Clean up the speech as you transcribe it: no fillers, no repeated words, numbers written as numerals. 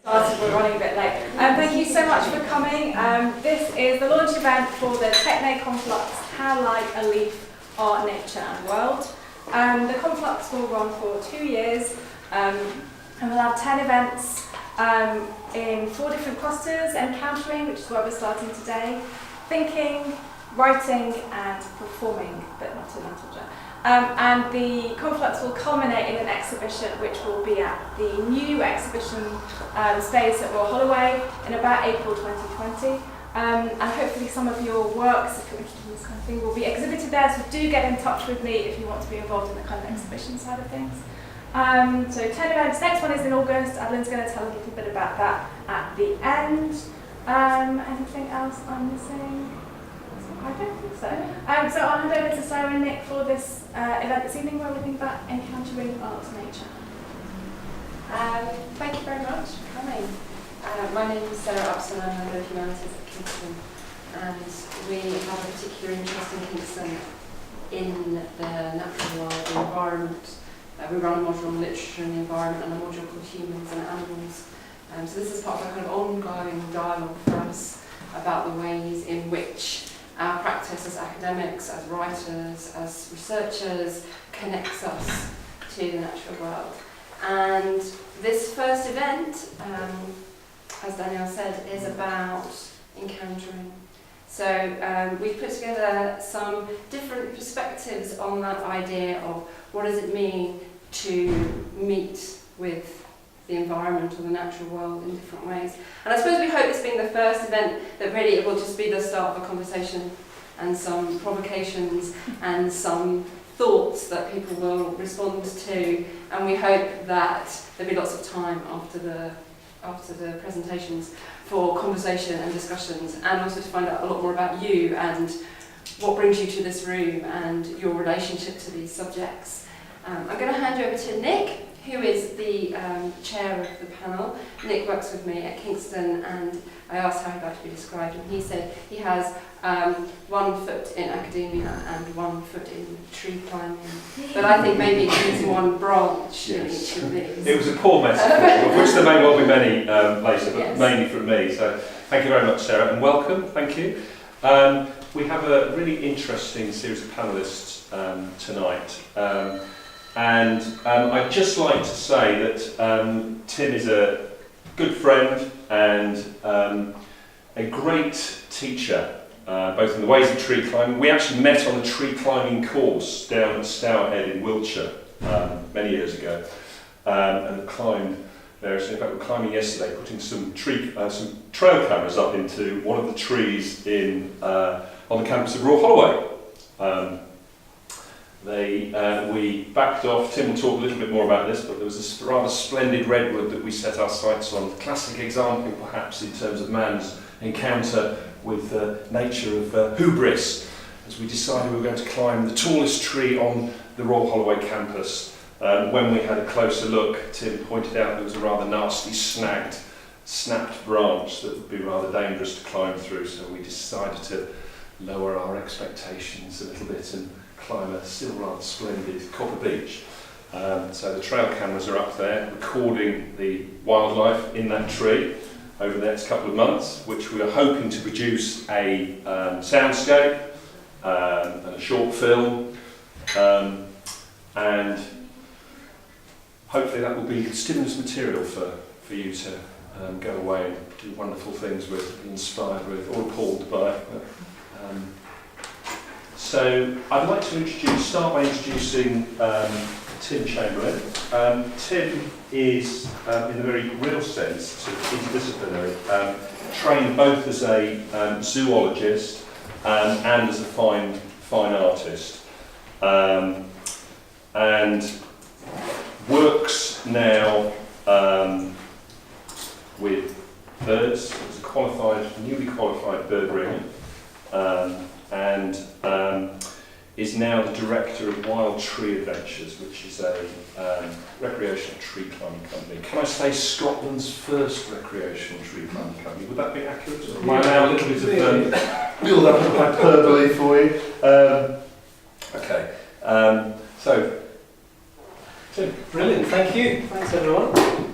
We're running a bit late. Thank you so much for coming. This is the launch event for the Techno Conflux How Like a Leaf Art, Nature and World. The Conflux will run for 2 years and we'll have 10 events in 4 different clusters: encountering, which is where we're starting today, thinking, writing and performing, but not in that order. And the Conflux will culminate in an exhibition which will be at the new exhibition space at Royal Holloway in about April 2020. And hopefully some of your works, if you're interested in this kind of thing, will be exhibited there, so do get in touch with me if you want to be involved in the kind of exhibition side of things. So 10 events, next one is in August. Adeline's going to tell a little bit about that at the end. Anything else I'm missing? I don't think so. So I'll hand over to Sarah and Nick for this event this evening where we're thinking about encountering art and nature. Thank you very much for coming. My name is Sarah Upson, I'm Head of Humanities at Kingston, and we have a particular interest in Kingston in the natural world, the environment. We run a module on literature and the environment and a module called Humans and Animals. So this is part of a kind of ongoing dialogue for us about the ways in which our practice as academics, as writers, as researchers connects us to the natural world. And this first event, as Danielle said, is about encountering. So we've put together some different perspectives on that idea of what does it mean to meet with the environment or the natural world in different ways. And I suppose we hope this being the first event that really it will just be the start of a conversation and some provocations and some thoughts that people will respond to, and we hope that there'll be lots of time after the presentations for conversation and discussions, and also to find out a lot more about you and what brings you to this room and your relationship to these subjects. I'm going to hand you over to Nick, who is the chair of the panel. Nick works with me at Kingston, and I asked how he'd like to be described, and he said he has 1 foot in academia and 1 foot in tree climbing. But I think maybe he's one branch in each of these. It was a poor metaphor, of which there may well be many later, but yes. Mainly from me. So thank you very much, Sarah, and welcome. Thank you. We have a really interesting series of panellists tonight. And I'd just like to say that Tim is a good friend and a great teacher, both in the ways of tree climbing. We actually met on a tree climbing course down at Stourhead in Wiltshire many years ago, and climbed there. So in fact, we're climbing yesterday, putting some trail cameras up into one of the trees on the campus of Royal Holloway. We backed off. Tim will talk a little bit more about this, but there was a rather splendid redwood that we set our sights on. Classic example, perhaps, in terms of man's encounter with nature of hubris, as we decided we were going to climb the tallest tree on the Royal Holloway campus. When we had a closer look, Tim pointed out there was a rather nasty snapped branch that would be rather dangerous to climb through, so we decided to lower our expectations a little bit and climb a still rather splendid copper beech. So the trail cameras are up there recording the wildlife in that tree over the next couple of months, which we are hoping to produce a soundscape and a short film, and hopefully that will be stimulus material for you to go away and do wonderful things with, be inspired with, or appalled by. So I'd like to start by introducing Tim Chamberlain. Tim is, in a very real sense, sort of interdisciplinary, trained both as a zoologist and as a fine artist, and works now with birds as a newly qualified bird ringer. And is now the director of Wild Tree Adventures, which is a recreational tree climbing company. Can I say Scotland's first recreational tree climbing company? Would that be accurate? Am I now a little bit of build up of hyperbole for you? Okay. So, Tim. Brilliant, thank you. Thanks everyone.